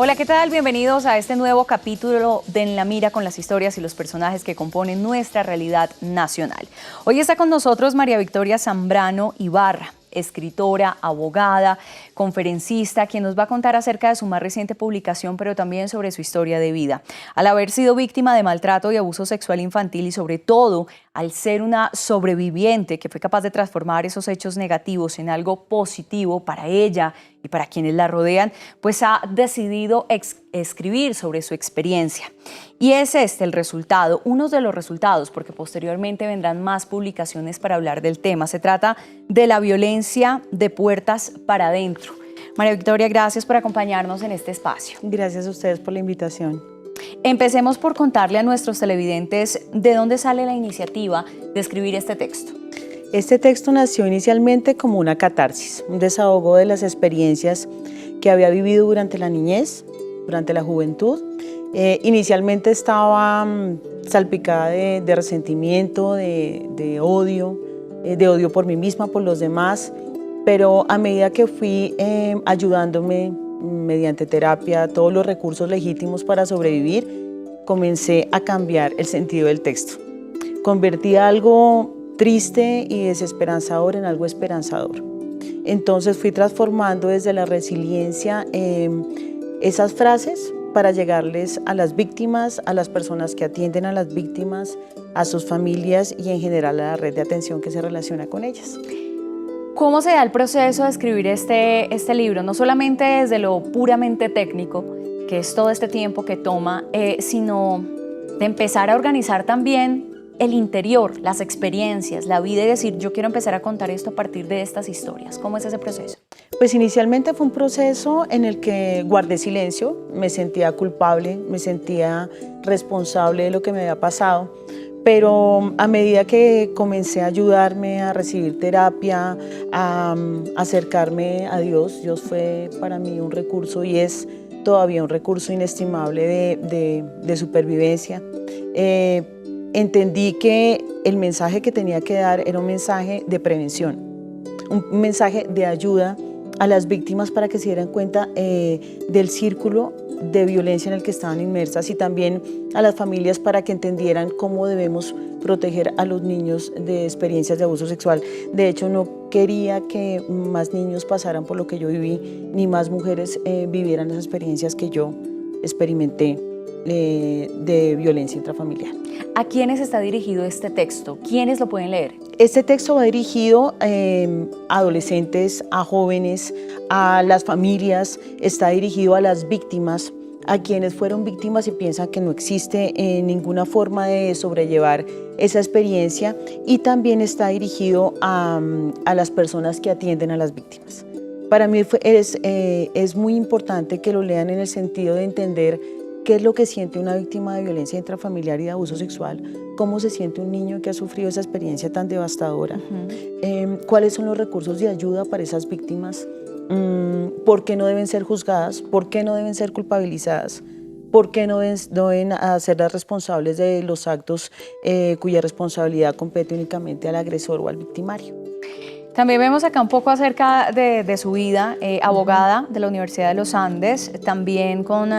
Hola, ¿qué tal? Bienvenidos a este nuevo capítulo de En la Mira con las historias y los personajes que componen nuestra realidad nacional. Hoy está con nosotros María Victoria Zambrano Ibarra, escritora, abogada, conferencista, quien nos va a contar acerca de su más reciente publicación, pero también sobre su historia de vida. Al haber sido víctima de maltrato y abuso sexual infantil y sobre todo al ser una sobreviviente que fue capaz de transformar esos hechos negativos en algo positivo para ella y para quienes la rodean, pues ha decidido escribir sobre su experiencia. Y es este el resultado, uno de los resultados, porque posteriormente vendrán más publicaciones para hablar del tema. Se trata de la violencia de puertas para adentro. María Victoria, gracias por acompañarnos en este espacio. Gracias a ustedes por la invitación. Empecemos por contarle a nuestros televidentes de dónde sale la iniciativa de escribir este texto. Este texto nació inicialmente como una catarsis, un desahogo de las experiencias que había vivido durante la niñez, durante la juventud. Inicialmente estaba salpicada de resentimiento, de odio por mí misma, por los demás, pero a medida que fui ayudándome mediante terapia, todos los recursos legítimos para sobrevivir, comencé a cambiar el sentido del texto. Convertí algo triste y desesperanzador en algo esperanzador. Entonces fui transformando desde la resiliencia esas frases para llegarles a las víctimas, a las personas que atienden a las víctimas, a sus familias y en general a la red de atención que se relaciona con ellas. ¿Cómo se da el proceso de escribir este libro? No solamente desde lo puramente técnico, que es todo este tiempo que toma, sino de empezar a organizar también el interior, las experiencias, la vida y decir, yo quiero empezar a contar esto a partir de estas historias. ¿Cómo es ese proceso? Pues inicialmente fue un proceso en el que guardé silencio, me sentía culpable, me sentía responsable de lo que me había pasado, pero a medida que comencé a ayudarme a recibir terapia, a acercarme a Dios, Dios fue para mí un recurso y es todavía un recurso inestimable de supervivencia. Entendí que el mensaje que tenía que dar era un mensaje de prevención, un mensaje de ayuda a las víctimas para que se dieran cuenta del círculo de violencia en el que estaban inmersas y también a las familias para que entendieran cómo debemos proteger a los niños de experiencias de abuso sexual. De hecho, no quería que más niños pasaran por lo que yo viví, ni más mujeres vivieran esas experiencias que yo experimenté de violencia intrafamiliar. ¿A quiénes está dirigido este texto? ¿Quiénes lo pueden leer? Este texto va dirigido a adolescentes, a jóvenes, a las familias, está dirigido a las víctimas, a quienes fueron víctimas y piensan que no existe ninguna forma de sobrellevar esa experiencia, y también está dirigido a las personas que atienden a las víctimas. Para mí es muy importante que lo lean en el sentido de entender qué es lo que siente una víctima de violencia intrafamiliar y de abuso sexual, cómo se siente un niño que ha sufrido esa experiencia tan devastadora, cuáles son los recursos de ayuda para esas víctimas, por qué no deben ser juzgadas, por qué no deben ser culpabilizadas, por qué no deben ser las responsables de los actos cuya responsabilidad compete únicamente al agresor o al victimario. También vemos acá un poco acerca de su vida, abogada de la Universidad de los Andes, también con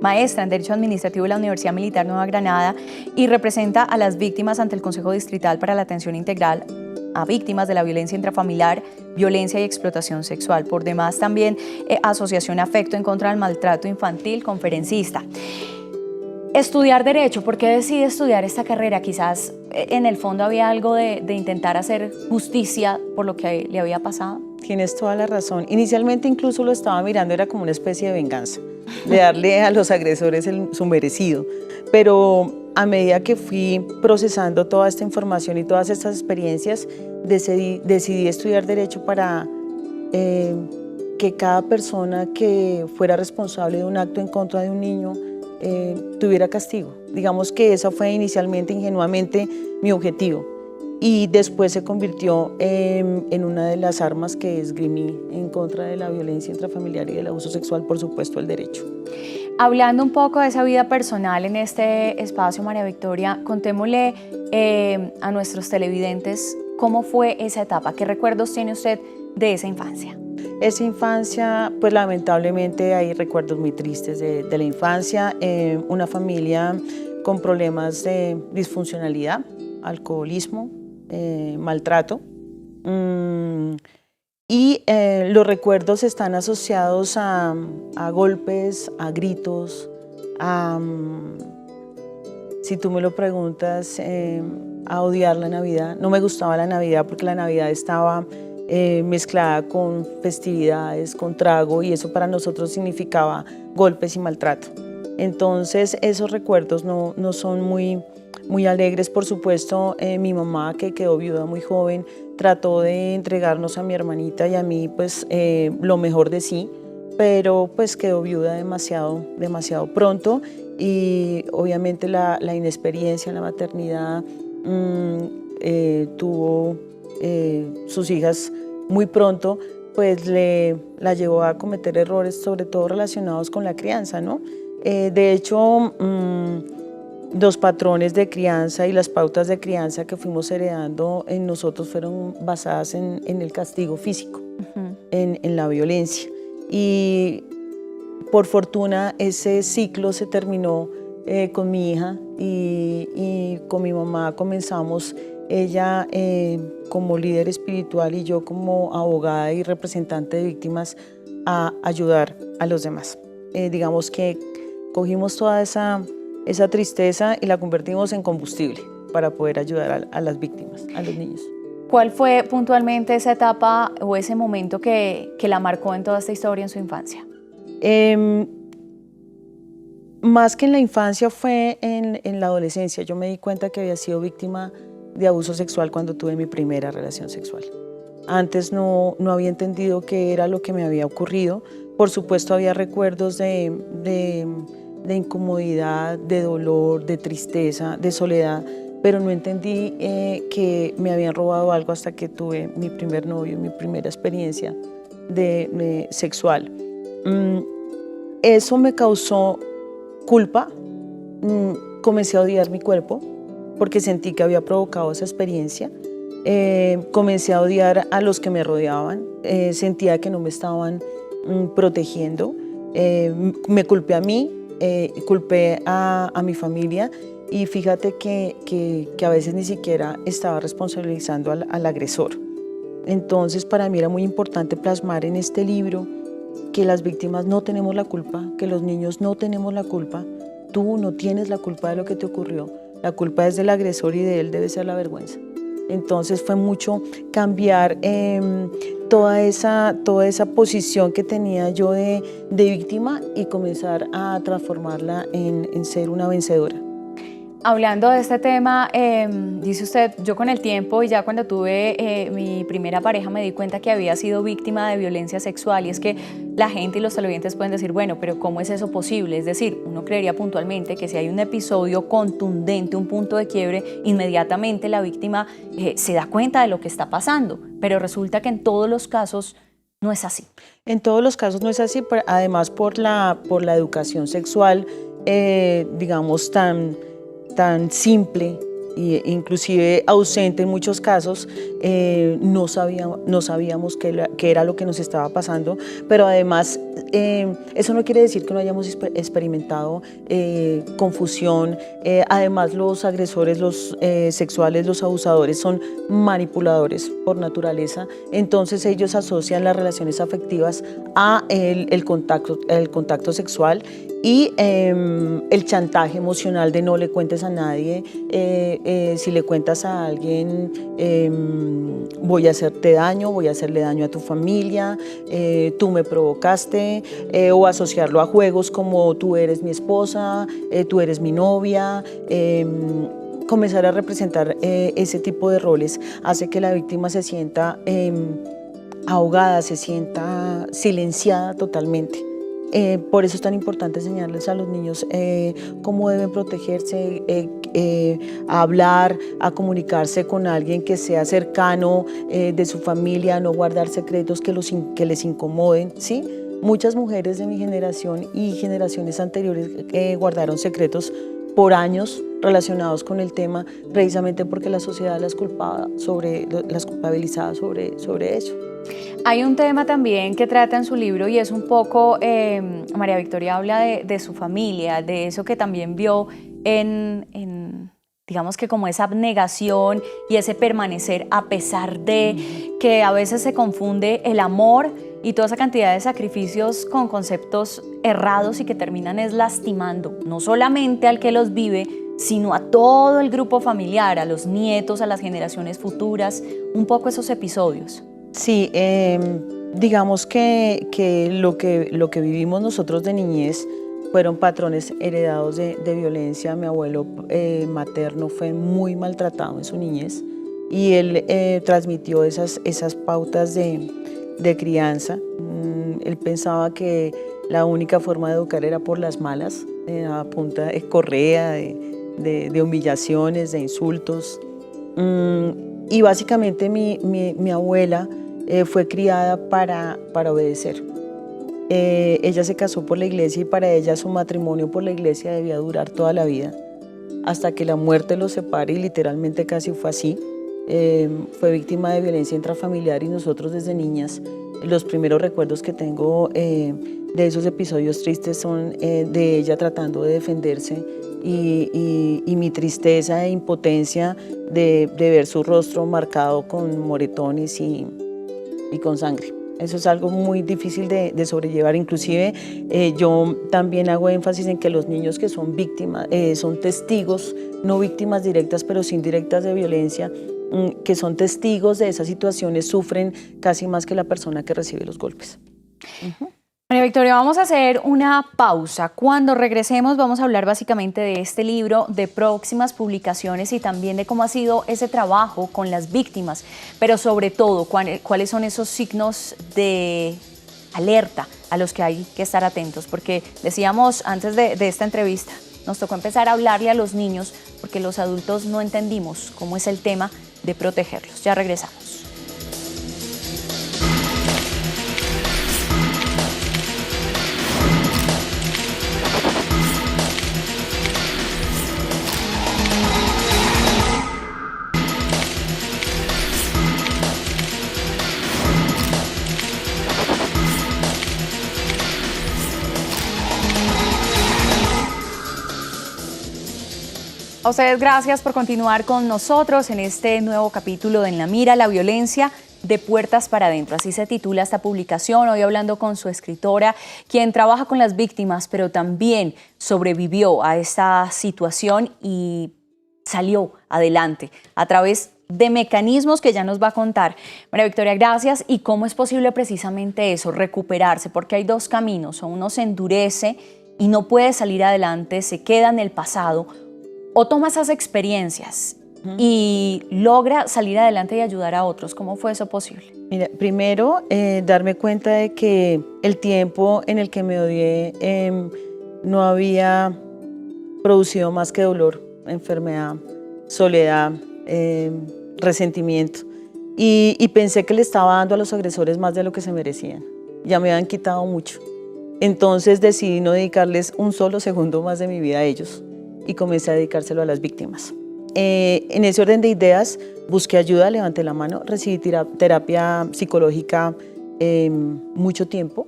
maestra en Derecho Administrativo de la Universidad Militar Nueva Granada, y representa a las víctimas ante el Consejo Distrital para la Atención Integral a Víctimas de la Violencia Intrafamiliar, Violencia y Explotación Sexual. Por demás, también Asociación Afecto en contra del Maltrato Infantil, conferencista. Estudiar Derecho, ¿por qué decide estudiar esta carrera? Quizás en el fondo había algo de intentar hacer justicia por lo que le había pasado. Tienes toda la razón. Inicialmente incluso lo estaba mirando, era como una especie de venganza, de darle a los agresores su merecido. Pero a medida que fui procesando toda esta información y todas estas experiencias, decidí estudiar Derecho para que cada persona que fuera responsable de un acto en contra de un niño tuviera castigo. Digamos que eso fue inicialmente, ingenuamente, mi objetivo, y después se convirtió en una de las armas que esgrimí en contra de la violencia intrafamiliar y del abuso sexual, por supuesto, el derecho. Hablando un poco de esa vida personal en este espacio, María Victoria, contémosle a nuestros televidentes cómo fue esa etapa, qué recuerdos tiene usted de esa infancia. Esa infancia, pues lamentablemente hay recuerdos muy tristes de la infancia, una familia con problemas de disfuncionalidad, alcoholismo, maltrato. Y los recuerdos están asociados a golpes, a gritos, si tú me lo preguntas, a odiar la Navidad. No me gustaba la Navidad porque la Navidad estaba mezclada con festividades, con trago, y eso para nosotros significaba golpes y maltrato. Entonces esos recuerdos no son muy alegres. Por supuesto, mi mamá, que quedó viuda muy joven, trató de entregarnos a mi hermanita y a mí pues lo mejor de sí, pero pues quedó viuda demasiado pronto, y obviamente la inexperiencia en la maternidad, tuvo sus hijas muy pronto, pues la llevó a cometer errores, sobre todo relacionados con la crianza, ¿no? De hecho, los patrones de crianza y las pautas de crianza que fuimos heredando en nosotros fueron basadas en el castigo físico, en la violencia. Y por fortuna ese ciclo se terminó con mi hija, y con mi mamá comenzamos, ella como líder espiritual y yo como abogada y representante de víctimas, a ayudar a los demás. Digamos que cogimos toda esa tristeza y la convertimos en combustible para poder ayudar a las víctimas, a los niños. ¿Cuál fue puntualmente esa etapa o ese momento que la marcó en toda esta historia en su infancia? Más que en la infancia fue en la adolescencia. Yo me di cuenta que había sido víctima de abuso sexual cuando tuve mi primera relación sexual. Antes no había entendido qué era lo que me había ocurrido. Por supuesto había recuerdos de incomodidad, de dolor, de tristeza, de soledad, pero no entendí que me habían robado algo hasta que tuve mi primer novio, mi primera experiencia sexual. Eso me causó culpa. Comencé a odiar mi cuerpo porque sentí que había provocado esa experiencia. Comencé a odiar a los que me rodeaban, sentía que no me estaban protegiendo. Me culpé a mí, culpé a mi familia, y fíjate que a veces ni siquiera estaba responsabilizando al agresor. Entonces para mí era muy importante plasmar en este libro que las víctimas no tenemos la culpa, que los niños no tenemos la culpa. Tú no tienes la culpa de lo que te ocurrió, la culpa es del agresor y de él debe ser la vergüenza. Entonces fue mucho cambiar toda esa posición que tenía yo de víctima y comenzar a transformarla en ser una vencedora. Hablando de este tema, dice usted, yo con el tiempo y ya cuando tuve mi primera pareja me di cuenta que había sido víctima de violencia sexual, y es que la gente y los televidentes pueden decir, bueno, pero ¿cómo es eso posible? Es decir, uno creería puntualmente que si hay un episodio contundente, un punto de quiebre, inmediatamente la víctima se da cuenta de lo que está pasando, pero resulta que en todos los casos no es así. En todos los casos no es así, pero además por la educación sexual, digamos, tan simple e inclusive ausente en muchos casos, no sabíamos qué era lo que nos estaba pasando, pero además eso no quiere decir que no hayamos experimentado confusión. Además los agresores, los sexuales, los abusadores son manipuladores por naturaleza, entonces ellos asocian las relaciones afectivas a el contacto sexual y el chantaje emocional de no le cuentes a nadie, si le cuentas a alguien voy a hacerte daño, voy a hacerle daño a tu familia, tú me provocaste, o asociarlo a juegos como tú eres mi esposa, tú eres mi novia. Comenzar a representar ese tipo de roles hace que la víctima se sienta ahogada, se sienta silenciada totalmente. Por eso es tan importante enseñarles a los niños cómo deben protegerse, a hablar, a comunicarse con alguien que sea cercano de su familia, no guardar secretos que les incomoden, ¿sí? Muchas mujeres de mi generación y generaciones anteriores guardaron secretos por años relacionados con el tema, precisamente porque la sociedad las culpabilizaba sobre eso. Hay un tema también que trata en su libro y es un poco, María Victoria habla de su familia, de eso que también vio digamos que como esa abnegación y ese permanecer a pesar de que a veces se confunde el amor y toda esa cantidad de sacrificios con conceptos errados y que terminan es lastimando no solamente al que los vive, sino a todo el grupo familiar, a los nietos, a las generaciones futuras, un poco esos episodios. Sí, digamos que lo que vivimos nosotros de niñez fueron patrones heredados de violencia. Mi abuelo materno fue muy maltratado en su niñez y él transmitió esas pautas de crianza. Él pensaba que la única forma de educar era por las malas, a punta de correa, de humillaciones, de insultos. Y básicamente mi abuela fue criada para obedecer. Ella se casó por la iglesia y para ella su matrimonio por la iglesia debía durar toda la vida, hasta que la muerte los separe, y literalmente casi fue así. Fue víctima de violencia intrafamiliar y nosotros desde niñas, los primeros recuerdos que tengo de esos episodios tristes son de ella tratando de defenderse y mi tristeza e impotencia de ver su rostro marcado con moretones y con sangre. Eso es algo muy difícil de sobrellevar. Inclusive yo también hago énfasis en que los niños que son víctimas, son testigos, no víctimas directas, pero sí indirectas de violencia, que son testigos de esas situaciones, sufren casi más que la persona que recibe los golpes. María Victoria, vamos a hacer una pausa. Cuando regresemos vamos a hablar básicamente de este libro, de próximas publicaciones y también de cómo ha sido ese trabajo con las víctimas, pero sobre todo cuáles son esos signos de alerta a los que hay que estar atentos, porque decíamos antes de esta entrevista, nos tocó empezar a hablarle a los niños porque los adultos no entendimos cómo es el tema de protegerlos. Ya regresamos. A ustedes gracias por continuar con nosotros en este nuevo capítulo de En la Mira, la violencia de puertas para adentro. Así se titula esta publicación. Hoy hablando con su escritora, quien trabaja con las víctimas, pero también sobrevivió a esta situación y salió adelante a través de mecanismos que ya nos va a contar. María Victoria, gracias. ¿Y cómo es posible precisamente eso, recuperarse? Porque hay dos caminos. O uno se endurece y no puede salir adelante, se queda en el pasado, o toma esas experiencias y logra salir adelante y ayudar a otros. ¿Cómo fue eso posible? Mira, primero, darme cuenta de que el tiempo en el que me odié no había producido más que dolor, enfermedad, soledad, resentimiento. Y pensé que le estaba dando a los agresores más de lo que se merecían. Ya me habían quitado mucho. Entonces decidí no dedicarles un solo segundo más de mi vida a ellos y comencé a dedicárselo a las víctimas. En ese orden de ideas busqué ayuda, levanté la mano, recibí terapia psicológica mucho tiempo,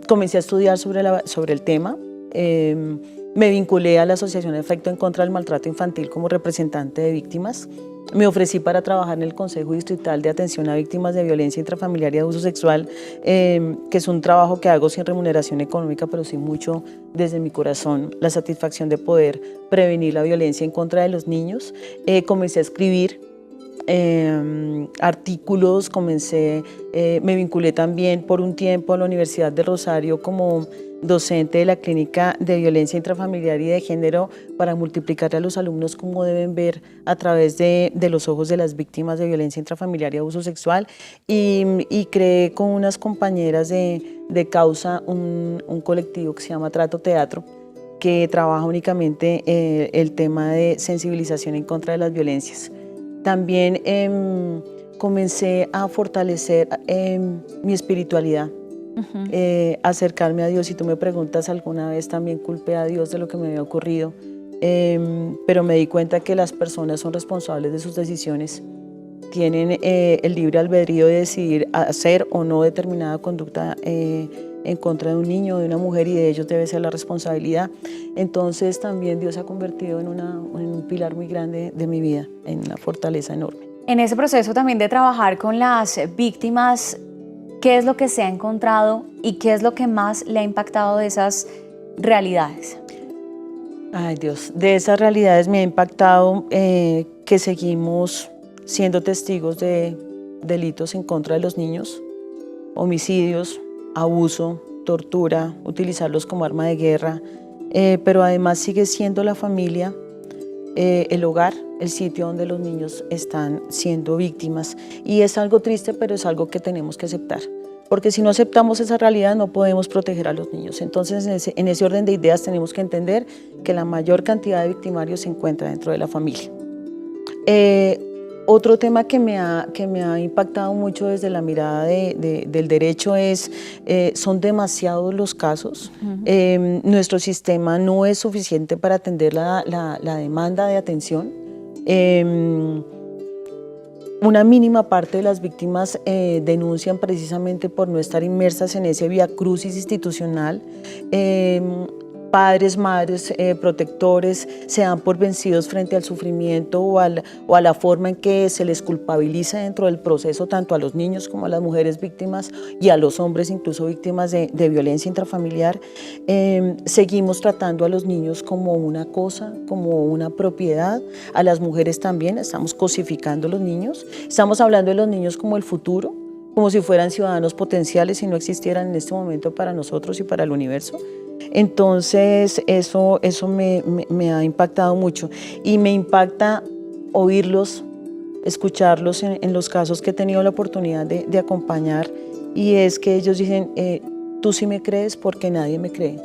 comencé a estudiar sobre el tema, me vinculé a la Asociación Efecto en contra del Maltrato Infantil como representante de víctimas, me ofrecí para trabajar en el Consejo Distrital de Atención a Víctimas de Violencia Intrafamiliar y Abuso Sexual, que es un trabajo que hago sin remuneración económica, pero sí mucho desde mi corazón, la satisfacción de poder prevenir la violencia en contra de los niños. Comencé a escribir artículos, me vinculé también por un tiempo a la Universidad de Rosario como docente de la Clínica de Violencia Intrafamiliar y de Género para multiplicarle a los alumnos cómo deben ver a través de los ojos de las víctimas de violencia intrafamiliar y abuso sexual, y creé con unas compañeras de causa un colectivo que se llama Trato Teatro, que trabaja únicamente el tema de sensibilización en contra de las violencias. También comencé a fortalecer mi espiritualidad, acercarme a Dios. Si tú me preguntas alguna vez, también culpé a Dios de lo que me había ocurrido. pero me di cuenta que las personas son responsables de sus decisiones, tienen el libre albedrío de decidir hacer o no determinada conducta en contra de un niño o de una mujer, y de ellos debe ser la responsabilidad. Entonces también Dios se ha convertido en un pilar muy grande de mi vida, en una fortaleza enorme. En ese proceso también de trabajar con las víctimas, ¿qué es lo que se ha encontrado y qué es lo que más le ha impactado de esas realidades? Ay Dios, de esas realidades me ha impactado que seguimos siendo testigos de delitos en contra de los niños, homicidios, abuso, tortura, utilizarlos como arma de guerra, pero además sigue siendo la familia, el hogar, el sitio donde los niños están siendo víctimas. Y es algo triste, pero es algo que tenemos que aceptar, porque si no aceptamos esa realidad no podemos proteger a los niños. Entonces en ese orden de ideas tenemos que entender que la mayor cantidad de victimarios se encuentra dentro de la familia. Otro tema que me ha impactado mucho desde la mirada del derecho es, son demasiados los casos. Nuestro sistema no es suficiente para atender la demanda de atención. Una mínima parte de las víctimas denuncian precisamente por no estar inmersas en ese viacrucis institucional. Padres, madres, protectores se dan por vencidos frente al sufrimiento o a la forma en que se les culpabiliza dentro del proceso, tanto a los niños como a las mujeres víctimas y a los hombres incluso víctimas de violencia intrafamiliar. Seguimos tratando a los niños como una cosa, como una propiedad, a las mujeres también, estamos cosificando a los niños, estamos hablando de los niños como el futuro, como si fueran ciudadanos potenciales y no existieran en este momento para nosotros y para el universo. Entonces eso me ha impactado mucho, y me impacta oírlos, escucharlos en los casos que he tenido la oportunidad de acompañar, y es que ellos dicen, tú sí me crees porque nadie me cree.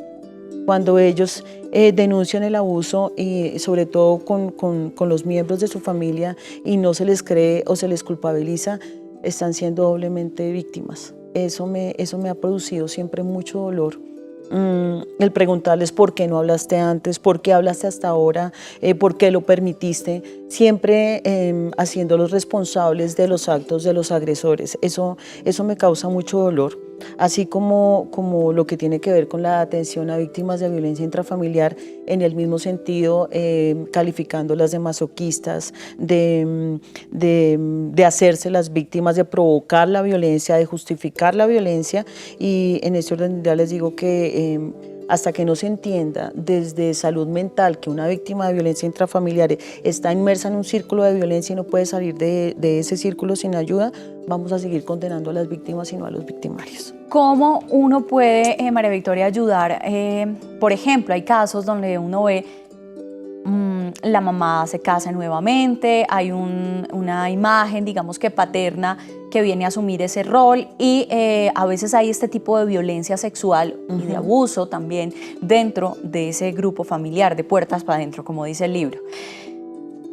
Cuando ellos denuncian el abuso, y sobre todo con los miembros de su familia, y no se les cree o se les culpabiliza, están siendo doblemente víctimas. Eso me ha producido siempre mucho dolor. El preguntarles por qué no hablaste antes, por qué hablaste hasta ahora, por qué lo permitiste, siempre haciéndolos responsables de los actos de los agresores. Eso me causa mucho dolor, así como lo que tiene que ver con la atención a víctimas de violencia intrafamiliar, en el mismo sentido, calificándolas de masoquistas, de hacerse las víctimas, de provocar la violencia, de justificar la violencia. Y en ese orden ya les digo que hasta que no se entienda desde salud mental que una víctima de violencia intrafamiliar está inmersa en un círculo de violencia y no puede salir de ese círculo sin ayuda, vamos a seguir condenando a las víctimas y no a los victimarios. ¿Cómo uno puede, María Victoria, ayudar? Por ejemplo, hay casos donde uno ve la mamá se casa nuevamente, hay una imagen, digamos que paterna, que viene a asumir ese rol, y a veces hay este tipo de violencia sexual y de abuso también dentro de ese grupo familiar, de puertas para adentro, como dice el libro.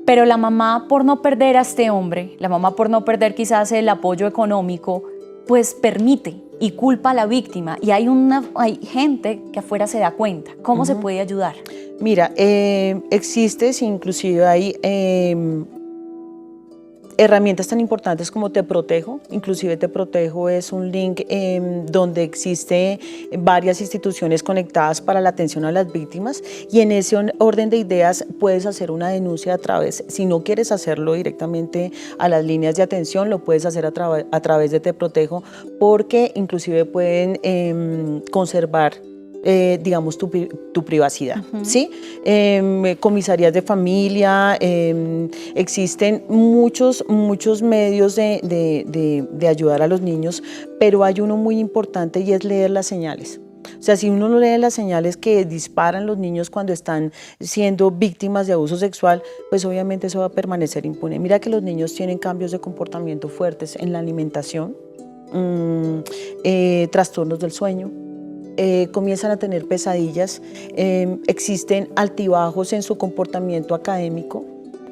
Pero la mamá, por no perder a este hombre, la mamá por no perder quizás el apoyo económico, pues permite y culpa a la víctima, y hay gente que afuera se da cuenta. ¿Cómo se puede ayudar? Mira, existe, inclusive hay herramientas tan importantes como Te Protejo. Inclusive Te Protejo es un link donde existe varias instituciones conectadas para la atención a las víctimas, y en ese orden de ideas puedes hacer una denuncia a través, si no quieres hacerlo directamente a las líneas de atención, lo puedes hacer a través de Te Protejo, porque inclusive pueden conservar digamos, tu privacidad, ¿sí? Comisarías de familia, existen muchos medios de ayudar a los niños, pero hay uno muy importante, y es leer las señales. O sea, si uno no lee las señales que disparan los niños cuando están siendo víctimas de abuso sexual, pues obviamente eso va a permanecer impune. Mira que los niños tienen cambios de comportamiento fuertes en la alimentación, trastornos del sueño, comienzan a tener pesadillas, existen altibajos en su comportamiento académico,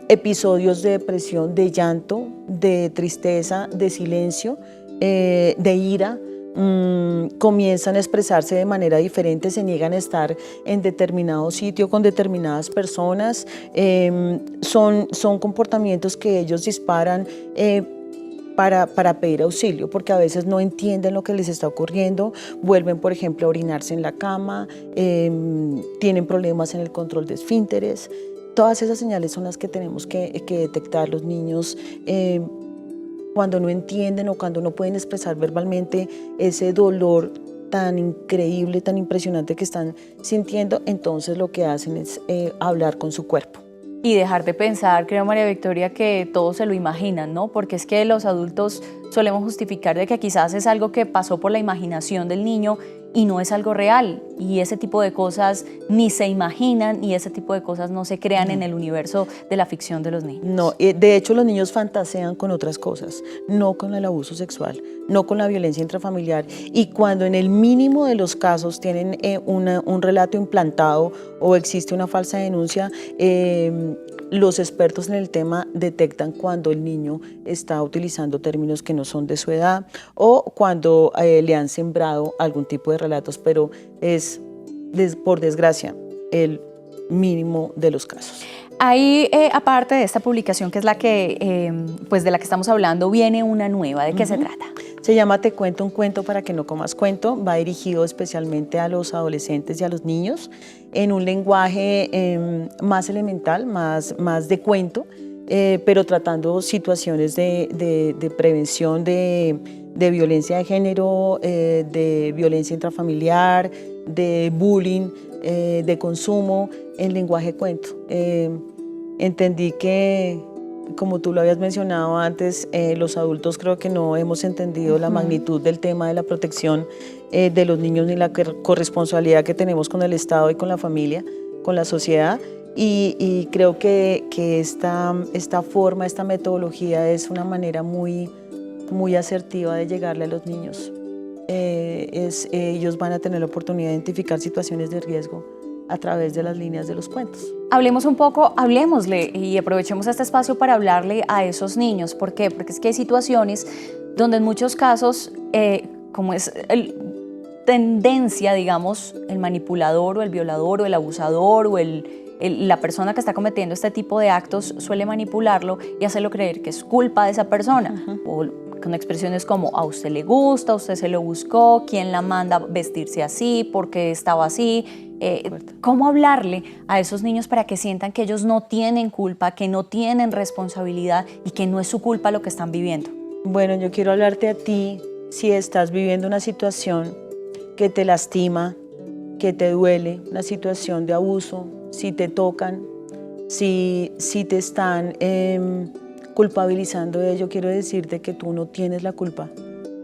episodios de depresión, de llanto, de tristeza, de silencio, de ira, comienzan a expresarse de manera diferente, se niegan a estar en determinado sitio con determinadas personas, son comportamientos que ellos disparan para pedir auxilio, porque a veces no entienden lo que les está ocurriendo, vuelven, por ejemplo, a orinarse en la cama, tienen problemas en el control de esfínteres. Todas esas señales son las que tenemos que detectar los niños cuando no entienden o cuando no pueden expresar verbalmente ese dolor tan increíble, tan impresionante que están sintiendo. Entonces lo que hacen es hablar con su cuerpo. Y dejar de pensar, creo, María Victoria, que todos se lo imaginan, ¿no? Porque es que los adultos solemos justificar de que quizás es algo que pasó por la imaginación del niño y no es algo real. Y ese tipo de cosas ni se imaginan y ese tipo de cosas no se crean en el universo de la ficción de los niños. No, de hecho los niños fantasean con otras cosas, no con el abuso sexual, no con la violencia intrafamiliar. Y cuando en el mínimo de los casos tienen un relato implantado o existe una falsa denuncia, los expertos en el tema detectan cuando el niño está utilizando términos que no son de su edad o cuando le han sembrado algún tipo de relatos, pero es, por desgracia, el mínimo de los casos. Ahí, aparte de esta publicación, que es la que, pues de la que estamos hablando, viene una nueva. ¿De qué se trata? Se llama Te cuento un cuento para que no comas cuento. Va dirigido especialmente a los adolescentes y a los niños en un lenguaje más elemental, más de cuento, pero tratando situaciones de prevención de violencia de género, de violencia intrafamiliar, de bullying, de consumo en lenguaje cuento. Entendí que, como tú lo habías mencionado antes, los adultos creo que no hemos entendido la magnitud del tema de la protección de los niños ni la corresponsabilidad que tenemos con el Estado y con la familia, con la sociedad. Y creo que esta forma, esta metodología es una manera muy asertiva de llegarle a los niños. Ellos van a tener la oportunidad de identificar situaciones de riesgo a través de las líneas de los cuentos. Hablemos un poco, hablemosle y aprovechemos este espacio para hablarle a esos niños. ¿Por qué? Porque es que hay situaciones donde en muchos casos, como es tendencia, digamos, el manipulador o el violador o el abusador o la persona que está cometiendo este tipo de actos suele manipularlo y hacerlo creer que es culpa de esa persona. O con expresiones como a usted le gusta, usted se lo buscó, quién la manda vestirse así, por qué estaba así. ¿Cómo hablarle a esos niños para que sientan que ellos no tienen culpa, que no tienen responsabilidad y que no es su culpa lo que están viviendo? Bueno, yo quiero hablarte a ti si estás viviendo una situación que te lastima, que te duele, una situación de abuso, si te tocan, si te están culpabilizando de ello, quiero decirte que tú no tienes la culpa.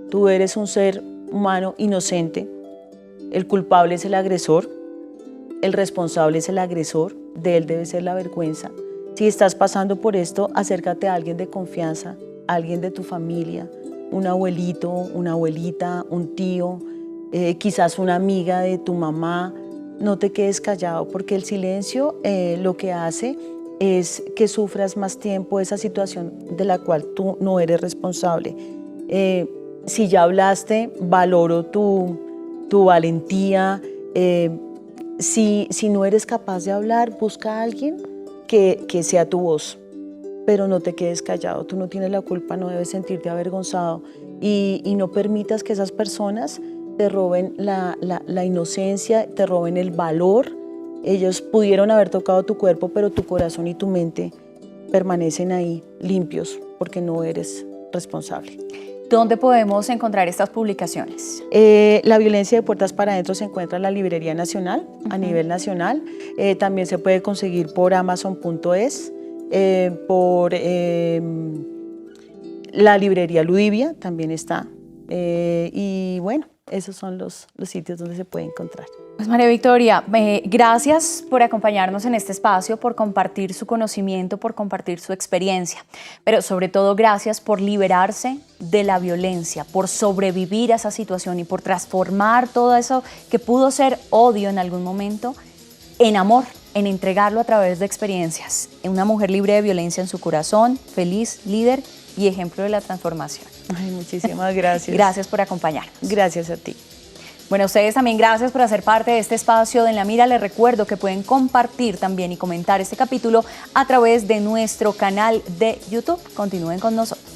Tú eres un ser humano inocente, el culpable es el agresor, el responsable es el agresor, de él debe ser la vergüenza. Si estás pasando por esto, acércate a alguien de confianza, a alguien de tu familia, un abuelito, una abuelita, un tío, quizás una amiga de tu mamá. No te quedes callado, porque el silencio lo que hace es que sufras más tiempo esa situación de la cual tú no eres responsable. Si ya hablaste, valoro tu valentía. Si no eres capaz de hablar, busca a alguien que sea tu voz, pero no te quedes callado. Tú no tienes la culpa, no debes sentirte avergonzado y no permitas que esas personas te roben la inocencia, te roben el valor. Ellos pudieron haber tocado tu cuerpo, pero tu corazón y tu mente permanecen ahí limpios porque no eres responsable. ¿Dónde podemos encontrar estas publicaciones? La violencia de puertas para adentro se encuentra en la Librería Nacional, a nivel nacional. También se puede conseguir por Amazon.es, por la librería Ludivia también está. Y bueno, esos son los sitios donde se puede encontrar. Pues María Victoria, gracias por acompañarnos en este espacio, por compartir su conocimiento, por compartir su experiencia, pero sobre todo gracias por liberarse de la violencia, por sobrevivir a esa situación y por transformar todo eso que pudo ser odio en algún momento en amor, en entregarlo a través de experiencias. Una mujer libre de violencia en su corazón, feliz, líder y ejemplo de la transformación. Ay, muchísimas gracias. Gracias por acompañarnos. Gracias a ti. Bueno, a ustedes también gracias por hacer parte de este espacio de En la Mira. Les recuerdo que pueden compartir también y comentar este capítulo a través de nuestro canal de YouTube. Continúen con nosotros.